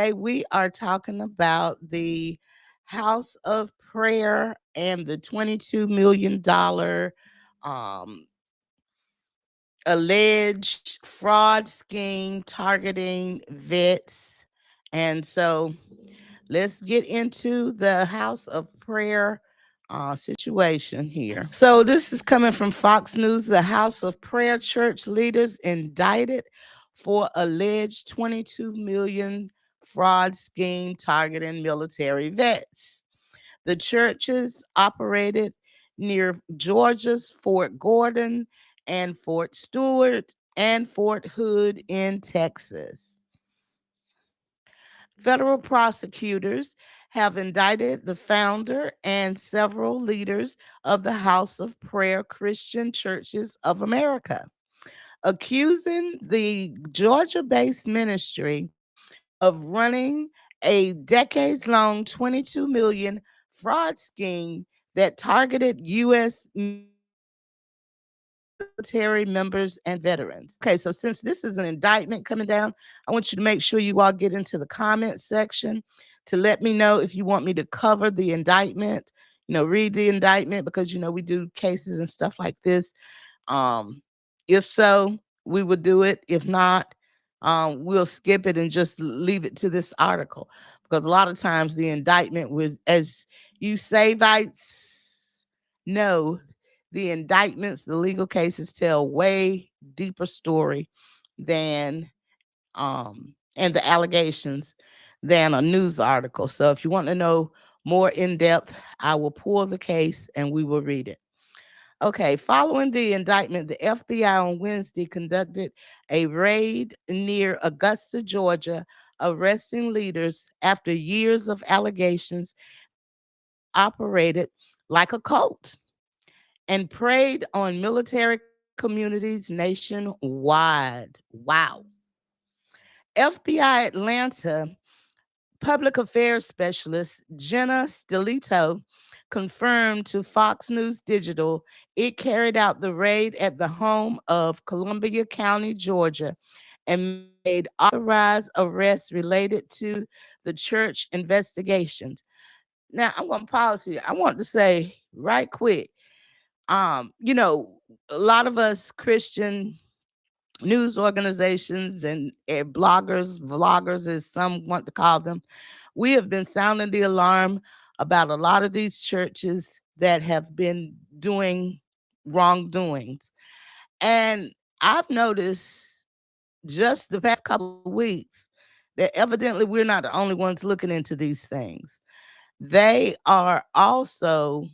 Today we are talking about the House of Prayer and the $22 million um, alleged fraud scheme targeting vets. And so let's get into the House of Prayer situation here. So this is coming from Fox News. The House of Prayer church leaders indicted for alleged 22 million fraud scheme targeting military vets. The churches operated near Georgia's Fort Gordon and Fort Stewart and Fort Hood in Texas. Federal prosecutors have indicted the founder and several leaders of the House of Prayer Christian Churches of America, accusing the Georgia based ministry of running a decades long 22 million fraud scheme that targeted U.S. military members and veterans. Okay, so since this is an indictment coming down, I want you to make sure you all get into the comment section to let me know if you want me to cover the indictment, read the indictment because we do cases and stuff like this. Um, if so, we would do it. If not, we'll skip it and just leave it to this article because a lot of times the indictment would, as you Savites know, the indictments, the legal cases tell way deeper story than and the allegations than a news article. So if you want to know more in depth, I will pull the case and we will read it. Okay, following the indictment, the FBI on Wednesday conducted a raid near Augusta, Georgia, arresting leaders after years of allegations operated like a cult and preyed on military communities nationwide. Wow. FBI Atlanta Public Affairs Specialist Jenna Stilito confirmed to Fox News Digital it carried out the raid at the home of Columbia County, Georgia, and made authorized arrests related to the church investigations. Now, I'm going to pause here. I want to say right quick, a lot of us Christian news organizations and bloggers, vloggers, as some want to call them, we have been sounding the alarm about a lot of these churches that have been doing wrongdoings. And I've noticed just the past couple of weeks that evidently we're not the only ones looking into these things. They are also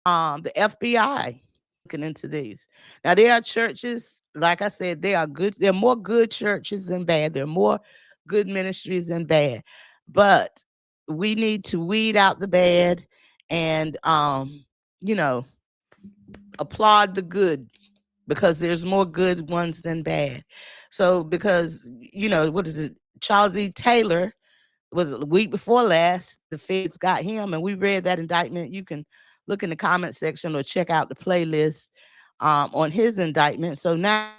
the FBI looking into these. Now there are churches, like I said, they are good. There are more good churches than bad. There are more good ministries than bad. But we need to weed out the bad and you know, applaud the good because there's more good ones than bad. So because what is it? Charles E. Taylor was it the week before last, the feds got him, and we read that indictment. You can look in the comment section or check out the playlist on his indictment. So now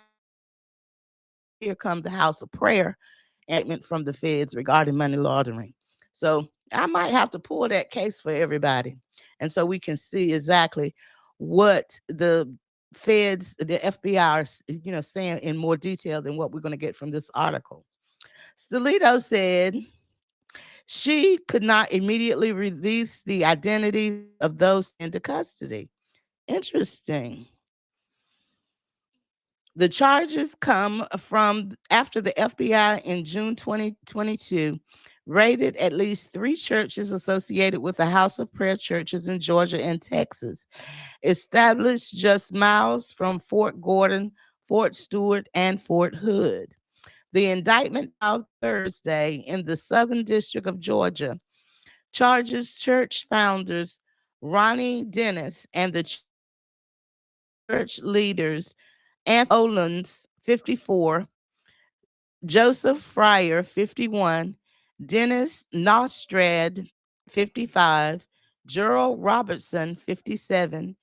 here comes the House of Prayer indictment from the feds regarding money laundering. So I might have to pull that case for everybody, and so we can see exactly what the feds, the FBI, are saying in more detail than what we're going to get from this article. Stolito said she could not immediately release the identities of those into custody. Interesting. The charges come from after the FBI in June 2022 raided at least 3 churches associated with the House of Prayer churches in Georgia and Texas, established just miles from Fort Gordon, Fort Stewart, and Fort Hood. The indictment filed Thursday in the Southern District of Georgia charges church founders Ronnie Dennis and the church leaders Anthony Olens, 54, Joseph Fryer, 51, Dennis Nostrad, 55, Gerald Robertson, 57,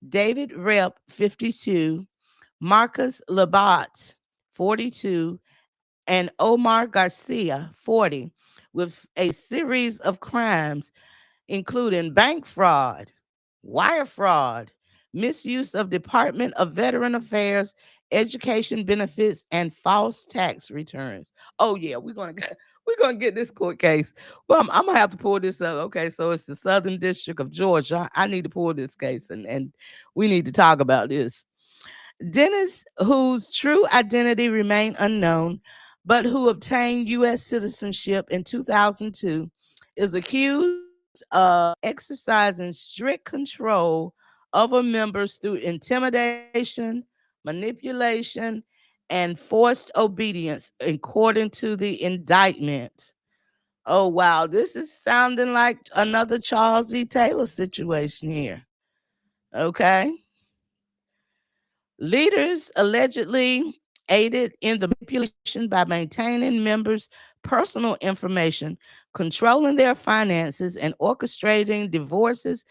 David Rep, 52, Marcus Labat, 42, and Omar Garcia, 40, with a series of crimes including bank fraud, wire fraud, misuse of Department of Veteran Affairs, education benefits, and false tax returns. Oh yeah, we're gonna get this court case. Well, I'm gonna have to pull this up. Okay, so it's the Southern District of Georgia. I need to pull this case, and we need to talk about this. Dennis, whose true identity remained unknown, but who obtained U.S. citizenship in 2002, is accused of exercising strict control over members through intimidation, manipulation, and forced obedience, according to the indictment. Oh, wow. This is sounding like another Charles E. Taylor situation here. Okay. Leaders allegedly aided in the manipulation by maintaining members' personal information, controlling their finances, and orchestrating divorces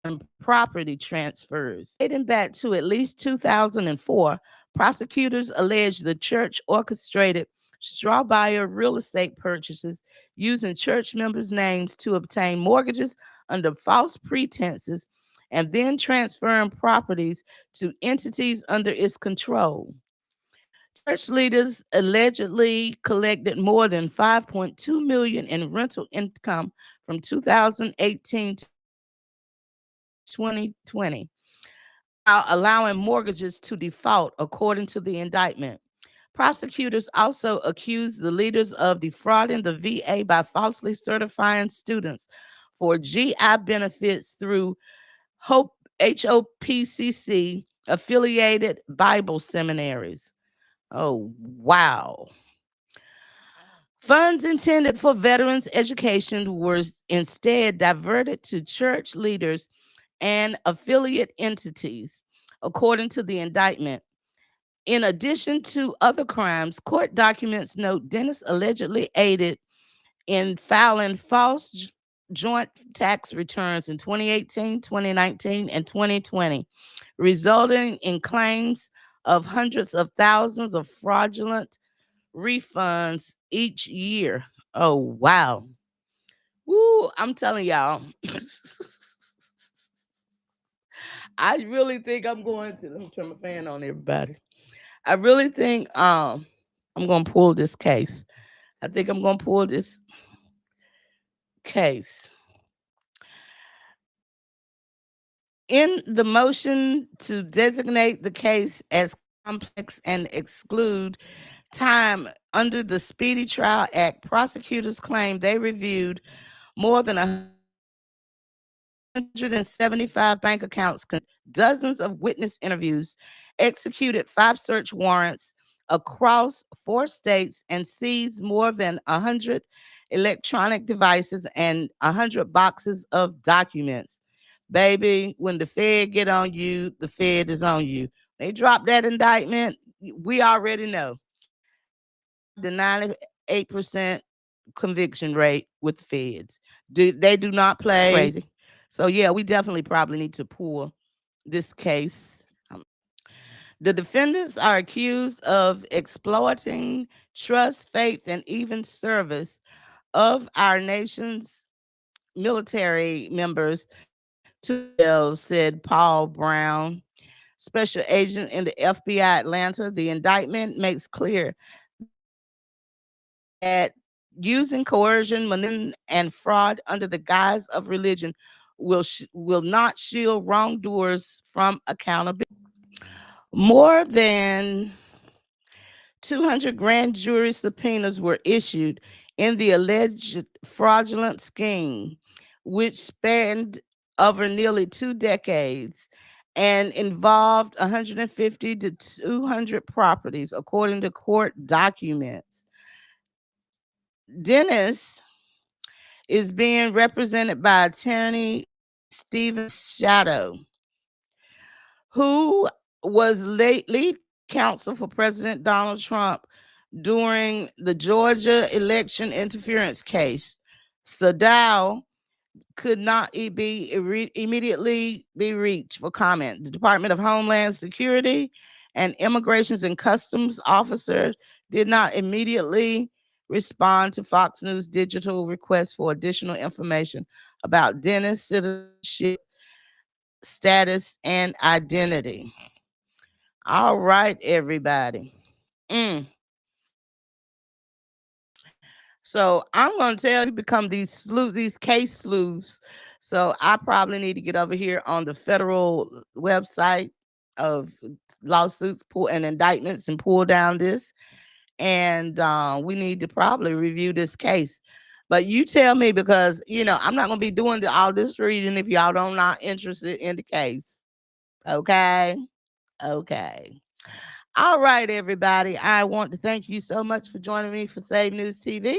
and property transfers. Dating back to at least 2004, prosecutors alleged the church orchestrated straw buyer real estate purchases using church members' names to obtain mortgages under false pretenses and then transferring properties to entities under its control. Church leaders allegedly collected more than 5.2 million in rental income from 2018 to 2020, allowing mortgages to default, according to the indictment. Prosecutors also accused the leaders of defrauding the VA by falsely certifying students for GI benefits through HOPCC affiliated Bible seminaries. Oh, wow. Funds intended for veterans' education were instead diverted to church leaders and affiliate entities, according to the indictment. In addition to other crimes, court documents note Dennis allegedly aided in filing false joint tax returns in 2018, 2019, and 2020, resulting in claims of hundreds of thousands of fraudulent refunds each year. Oh, wow. Woo, I'm telling y'all. I really think I'm going to, let me turn my fan on, everybody. I really think I'm gonna pull this case. I think I'm gonna pull this case. In the motion to designate the case as complex and exclude time under the Speedy Trial Act, prosecutors claim they reviewed more than 175 bank accounts, dozens of witness interviews, executed 5 search warrants across 4 states, and seized more than 100 electronic devices and 100 boxes of documents. Baby, when the Fed get on you, the Fed is on you. They drop that indictment, we already know. The 98% conviction rate with the feds. They do not play crazy. So yeah, we definitely probably need to pull this case. The defendants are accused of exploiting trust, faith, and even service of our nation's military members to said Paul Brown, special agent in the FBI Atlanta. The indictment makes clear that using coercion, manipulation, and fraud under the guise of religion will not shield wrongdoers from accountability. More than 200 grand jury subpoenas were issued in the alleged fraudulent scheme, which spanned over nearly 2 decades and involved 150 to 200 properties, according to court documents. Dennis is being represented by attorney Stephen Shadow, who was lead counsel for President Donald Trump during the Georgia election interference case. Sadao could not immediately be reached for comment. The Department of Homeland Security and immigrations and customs officers did not immediately respond to Fox News Digital requests for additional information about Dennis' citizenship, status, and identity. All right, everybody. Mm. So I'm going to tell you, become these sleuths, these case sleuths. So I probably need to get over here on the federal website of lawsuits, pull and indictments, and pull down this. And we need to probably review this case. But you tell me, because I'm not going to be doing all this reading if y'all don't not interested in the case. Okay. Okay. All right, everybody. I want to thank you so much for joining me for Save News TV.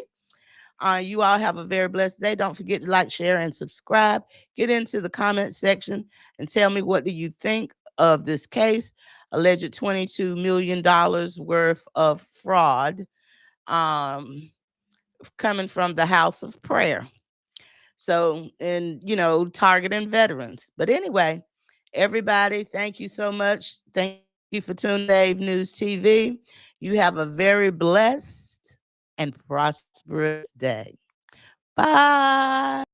You all have a very blessed day. Don't forget to like, share, and subscribe. Get into the comment section and tell me, what do you think of this case? Alleged $22 million worth of fraud coming from the house of prayer. So, and targeting veterans. But anyway, everybody, thank you so much. Thank you for tuning to Save News TV. You have a very blessed and prosperous day. Bye.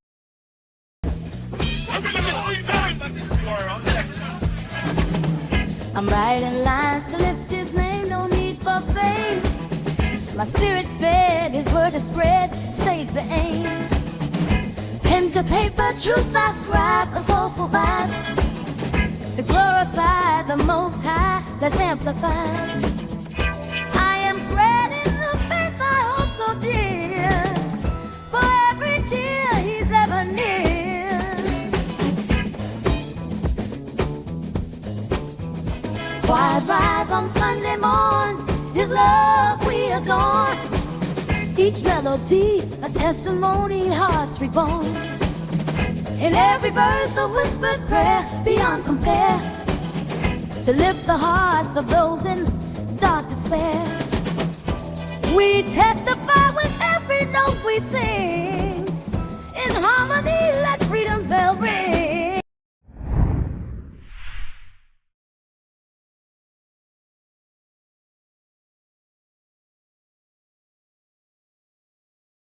I'm writing lines to lift his name, no need for fame. My spirit fed, his word is spread, saves the aim. Pen to paper, truths I scribe, a soulful vibe. To glorify the Most High, let's amplify. I am spreading the faith I hold so dear. For every tear he's ever near. Choirs rise on Sunday morn, his love we adore. Each melody a testimony, hearts reborn. In every verse a whispered prayer beyond compare, to lift the hearts of those in dark despair. We testify with every note we sing.